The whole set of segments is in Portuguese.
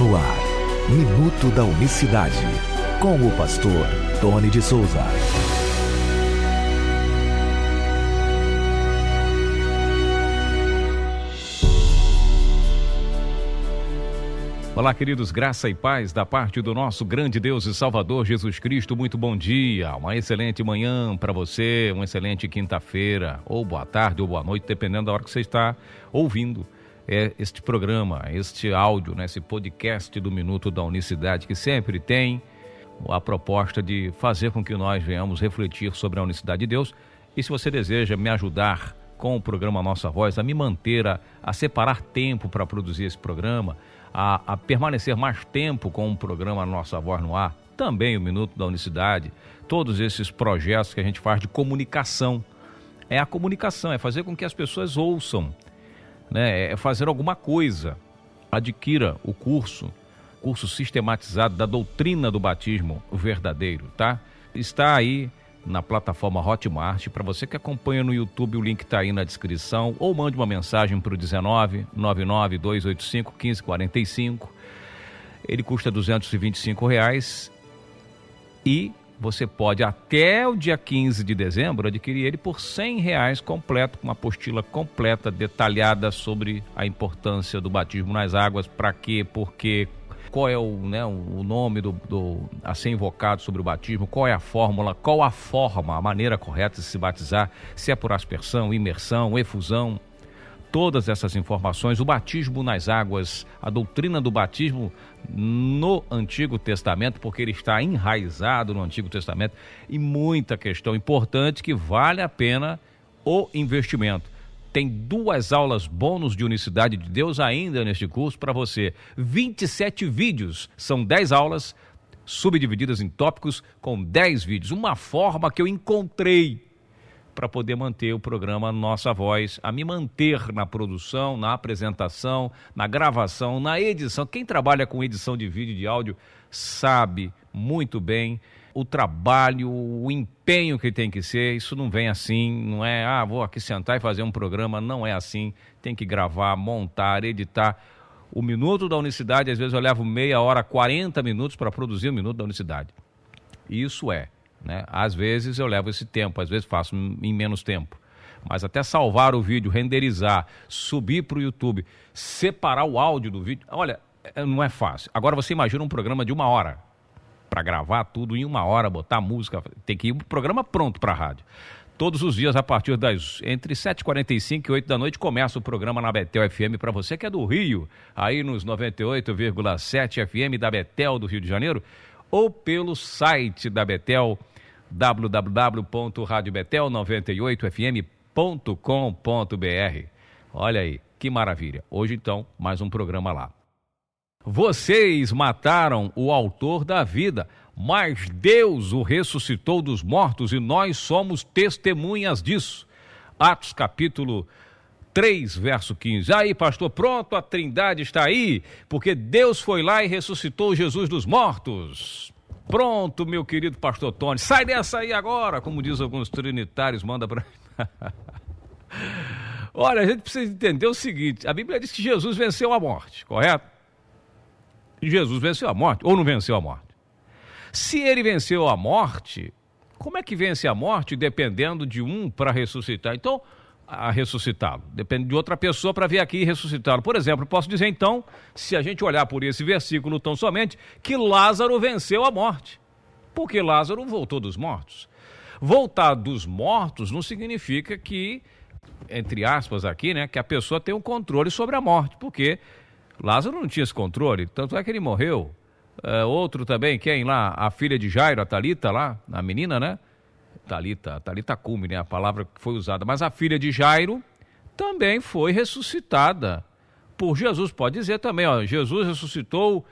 No ar, Minuto da Unicidade, com o pastor Tony de Souza. Olá, queridos, graça e paz da parte do nosso grande Deus e Salvador Jesus Cristo. Muito bom dia, uma excelente manhã para você, uma excelente quinta-feira, ou boa tarde ou boa noite, dependendo da hora que você está ouvindo este programa, este áudio, esse podcast do Minuto da Unicidade, que sempre tem a proposta de fazer com que nós venhamos refletir sobre a unicidade de Deus. E se você deseja me ajudar com o programa Nossa Voz, a me manter, a separar tempo para produzir esse programa, a permanecer mais tempo com o programa Nossa Voz no ar, também o Minuto da Unicidade, todos esses projetos que a gente faz de comunicação. É a comunicação, é fazer com que as pessoas ouçam, é fazer alguma coisa. Adquira o curso sistematizado da doutrina do batismo verdadeiro, tá? Está aí na plataforma Hotmart. Para você que acompanha no YouTube, o link está aí na descrição, ou mande uma mensagem para o 19 99 285 1545. Ele custa R$ 225 e você pode até o dia 15 de dezembro adquirir ele por R$ 100 completo, com uma apostila completa, detalhada sobre a importância do batismo nas águas, para quê, por quê, qual é o nome a ser invocado sobre o batismo, qual é a fórmula, qual a forma, a maneira correta de se batizar, se é por aspersão, imersão, efusão, todas essas informações, o batismo nas águas, a doutrina do batismo no Antigo Testamento, porque ele está enraizado no Antigo Testamento, e muita questão importante que vale a pena o investimento. Tem 2 aulas bônus de unicidade de Deus ainda neste curso para você. 27 vídeos, são 10 aulas subdivididas em tópicos com 10 vídeos. Uma forma que eu encontrei para poder manter o programa Nossa Voz, a me manter na produção, na apresentação, na gravação, na edição. Quem trabalha com edição de vídeo e de áudio sabe muito bem o trabalho, o empenho que tem que ser. Isso não vem assim, não é, vou aqui sentar e fazer um programa, não é assim. Tem que gravar, montar, editar. O Minuto da Unicidade, às vezes eu levo meia hora, 40 minutos para produzir o Minuto da Unicidade. Isso às vezes eu levo esse tempo, às vezes faço em menos tempo. Mas até salvar o vídeo, renderizar, subir para o YouTube, separar o áudio do vídeo, olha, não é fácil. Agora você imagina um programa de 1 hora, para gravar tudo em 1 hora, botar música, tem que ir o programa pronto para a rádio. Todos os dias, a partir entre 7h45 e 8 da noite, começa o programa na Betel FM, para você que é do Rio, aí nos 98,7 FM da Betel do Rio de Janeiro, ou pelo site da Betel, www.radiobetel98fm.com.br. Olha aí, que maravilha. Hoje, então, mais um programa lá. Vocês mataram o autor da vida, mas Deus o ressuscitou dos mortos e nós somos testemunhas disso. Atos capítulo 3, verso 15. Aí, pastor, pronto, a Trindade está aí, porque Deus foi lá e ressuscitou Jesus dos mortos. Pronto, meu querido pastor Tony, sai dessa aí agora, como diz alguns trinitários, manda para... Olha, a gente precisa entender o seguinte, a Bíblia diz que Jesus venceu a morte, correto? Jesus venceu a morte, ou não venceu a morte? Se ele venceu a morte, como é que vence a morte dependendo de um para ressuscitar? Então, a ressuscitá-lo, depende de outra pessoa para vir aqui e ressuscitá-lo. Por exemplo, posso dizer então, se a gente olhar por esse versículo tão somente, que Lázaro venceu a morte, porque Lázaro voltou dos mortos. Voltar dos mortos não significa que, entre aspas aqui, que a pessoa tem um controle sobre a morte, porque Lázaro não tinha esse controle, tanto é que ele morreu. Outro também, quem lá? A filha de Jairo, a Talita lá, a menina, Talita cume, a palavra que foi usada. Mas a filha de Jairo também foi ressuscitada por Jesus. Pode dizer também, Jesus ressuscitou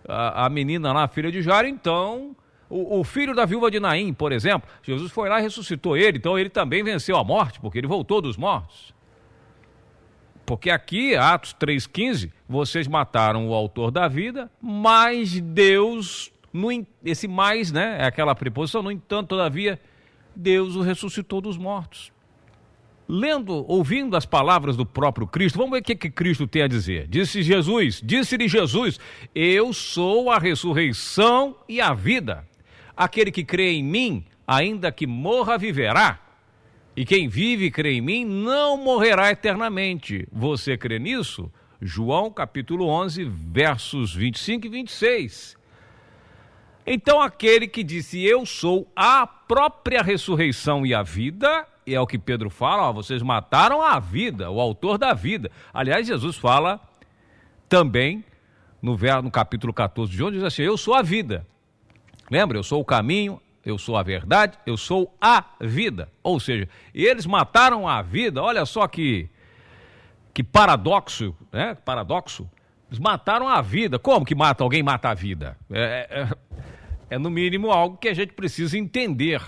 a menina lá, a filha de Jairo, então o filho da viúva de Naim, por exemplo, Jesus foi lá e ressuscitou ele, então ele também venceu a morte, porque ele voltou dos mortos. Porque aqui, Atos 3,15, vocês mataram o autor da vida, mas Deus, esse mais, é aquela preposição, no entanto, todavia, Deus o ressuscitou dos mortos. ouvindo as palavras do próprio Cristo, vamos ver o que Cristo tem a dizer. Disse-lhe Jesus, eu sou a ressurreição e a vida. Aquele que crê em mim, ainda que morra, viverá. E quem vive e crê em mim, não morrerá eternamente. Você crê nisso? João capítulo 11, versos 25 e 26. Então aquele que disse, eu sou a própria ressurreição e a vida, é o que Pedro fala, vocês mataram a vida, o autor da vida. Aliás, Jesus fala também, no capítulo 14 de João, diz assim, eu sou a vida. Lembra, eu sou o caminho, eu sou a verdade, eu sou a vida. Ou seja, eles mataram a vida, olha só que paradoxo, né? Paradoxo. Eles mataram a vida. Como que alguém mata a vida? É no mínimo algo que a gente precisa entender.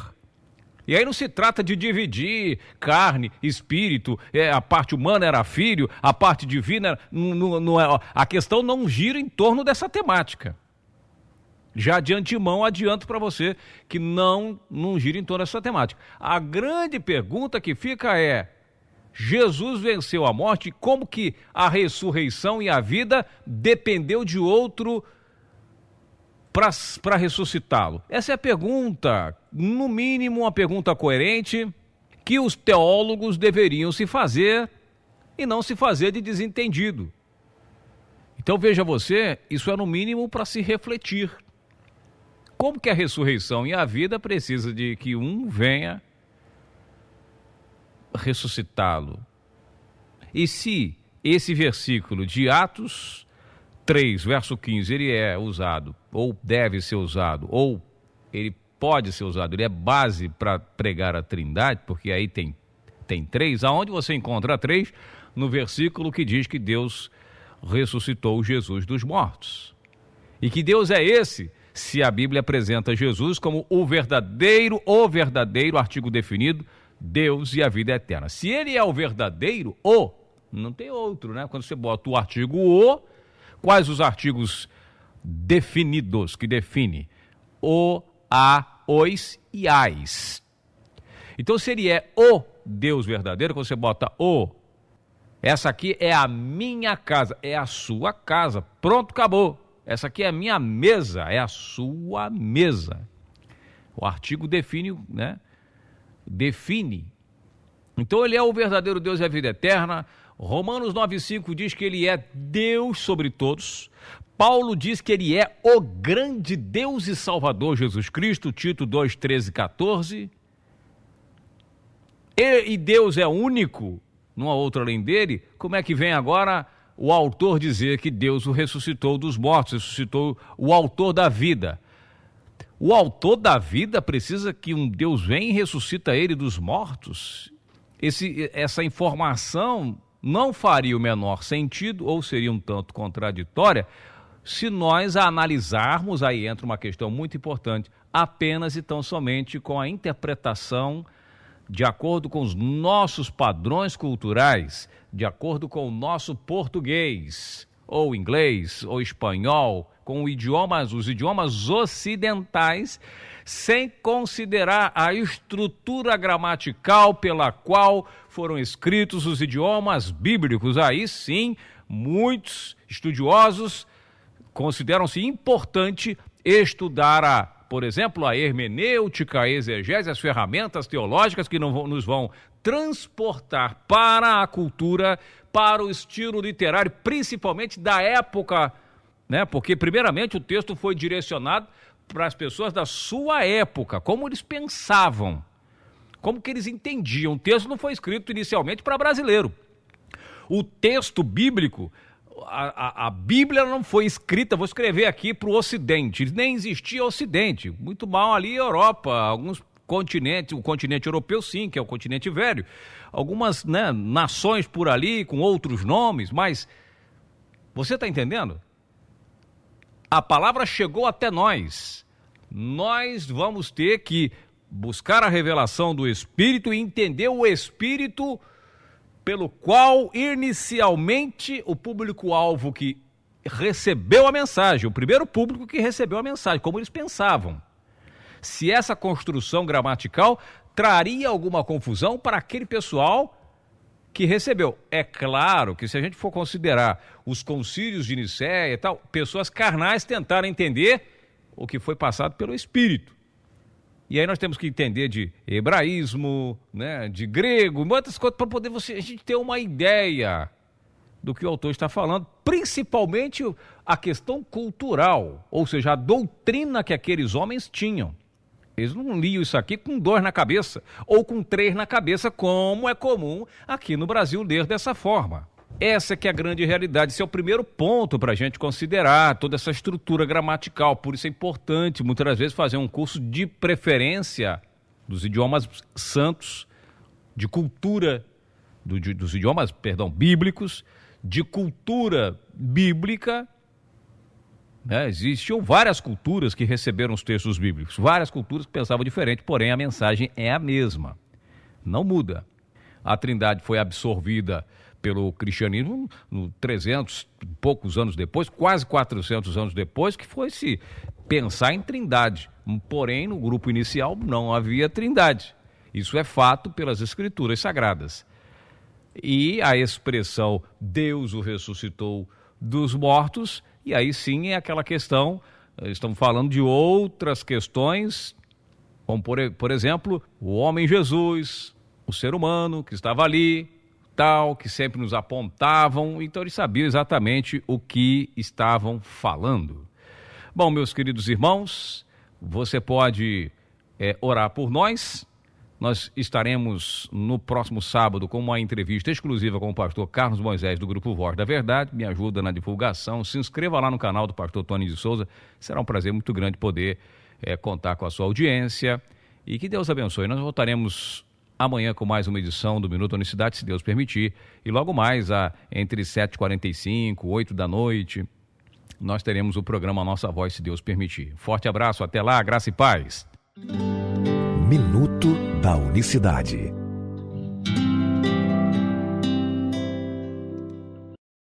E aí não se trata de dividir carne, espírito, a parte humana era filho, a parte divina era, a questão não gira em torno dessa temática. Já de antemão adianto para você que não gira em torno dessa temática. A grande pergunta que fica é, Jesus venceu a morte, como que a ressurreição e a vida dependeu de outro para ressuscitá-lo? Essa é a pergunta, no mínimo uma pergunta coerente, que os teólogos deveriam se fazer e não se fazer de desentendido. Então veja você, isso é no mínimo para se refletir. Como que a ressurreição e a vida precisa de que um venha ressuscitá-lo? E se esse versículo de Atos 3, verso 15, ele é usado, ou deve ser usado, ou ele pode ser usado, ele é base para pregar a Trindade, porque aí tem três, aonde você encontra três? No versículo que diz que Deus ressuscitou Jesus dos mortos. E que Deus é esse? Se a Bíblia apresenta Jesus como o verdadeiro, artigo definido, Deus e a vida eterna. Se ele é o verdadeiro, não tem outro, né? Quando você bota o artigo o, quais os artigos definidos que define? O, a, os e as. Então, se ele é o Deus verdadeiro, quando você bota o, essa aqui é a minha casa, é a sua casa, pronto, acabou. Essa aqui é a minha mesa, é a sua mesa. O artigo define, né? Define. Então ele é o verdadeiro Deus e a vida eterna. Romanos 9,5 diz que ele é Deus sobre todos. Paulo diz que ele é o grande Deus e Salvador Jesus Cristo, Tito 2, 13 e 14. E Deus é único, não há outro além dele. Como é que vem agora o autor dizer que Deus o ressuscitou dos mortos, ressuscitou o autor da vida? O autor da vida precisa que um Deus venha e ressuscita ele dos mortos? Essa informação não faria o menor sentido, ou seria um tanto contraditória, se nós a analisarmos, aí entra uma questão muito importante, apenas e tão somente com a interpretação de acordo com os nossos padrões culturais, de acordo com o nosso português, ou inglês, ou espanhol, com os idiomas ocidentais, sem considerar a estrutura gramatical pela qual foram escritos os idiomas bíblicos. Aí sim, muitos estudiosos consideram-se importante estudar por exemplo, a hermenêutica, a exegese, as ferramentas teológicas que nos vão transportar para a cultura, para o estilo literário, principalmente da época, né? Porque, primeiramente, o texto foi direcionado para as pessoas da sua época, como eles pensavam, como que eles entendiam. O texto não foi escrito inicialmente para brasileiro. O texto bíblico, a Bíblia não foi escrita, vou escrever aqui para o Ocidente, nem existia Ocidente, muito mal ali Europa, alguns continentes, o continente europeu sim, que é o continente velho, algumas, né, nações por ali com outros nomes, mas você está entendendo? A palavra chegou até nós vamos ter que buscar a revelação do Espírito e entender o Espírito pelo qual inicialmente o público-alvo que recebeu a mensagem, o primeiro público que recebeu a mensagem, como eles pensavam. Se essa construção gramatical traria alguma confusão para aquele pessoal que recebeu. É claro que se a gente for considerar os concílios de Nicéia e tal, pessoas carnais tentaram entender o que foi passado pelo Espírito. E aí nós temos que entender de hebraísmo, né, de grego, muitas coisas, para poder a gente ter uma ideia do que o autor está falando, principalmente a questão cultural, ou seja, a doutrina que aqueles homens tinham. Eles não liam isso aqui com 2 na cabeça ou com 3 na cabeça, como é comum aqui no Brasil ler dessa forma. Essa que é a grande realidade. Esse é o primeiro ponto para a gente considerar toda essa estrutura gramatical. Por isso é importante, muitas das vezes, fazer um curso de preferência dos idiomas santos, de cultura, dos idiomas, bíblicos, de cultura bíblica. Existiam várias culturas que receberam os textos bíblicos, várias culturas que pensavam diferente, porém a mensagem é a mesma, não muda. A Trindade foi absorvida pelo cristianismo 300 e poucos anos depois, quase 400 anos depois, que foi se pensar em Trindade. Porém, no grupo inicial não havia Trindade. Isso é fato pelas Escrituras Sagradas. E a expressão Deus o ressuscitou dos mortos, e aí sim é aquela questão, estamos falando de outras questões, como por exemplo, o homem Jesus, o ser humano que estava ali, tal, que sempre nos apontavam, então eles sabiam exatamente o que estavam falando. Bom, meus queridos irmãos, você pode orar por nós. Nós estaremos no próximo sábado com uma entrevista exclusiva com o pastor Carlos Moisés, do Grupo Voz da Verdade. Me ajuda na divulgação. Se inscreva lá no canal do pastor Tony de Souza. Será um prazer muito grande poder contar com a sua audiência. E que Deus abençoe. Nós voltaremos amanhã com mais uma edição do Minuto Unicidade, se Deus permitir. E logo mais, entre 7h45 e 8 da noite, nós teremos o programa Nossa Voz, se Deus permitir. Forte abraço, até lá, graça e paz. Minuto da Unicidade.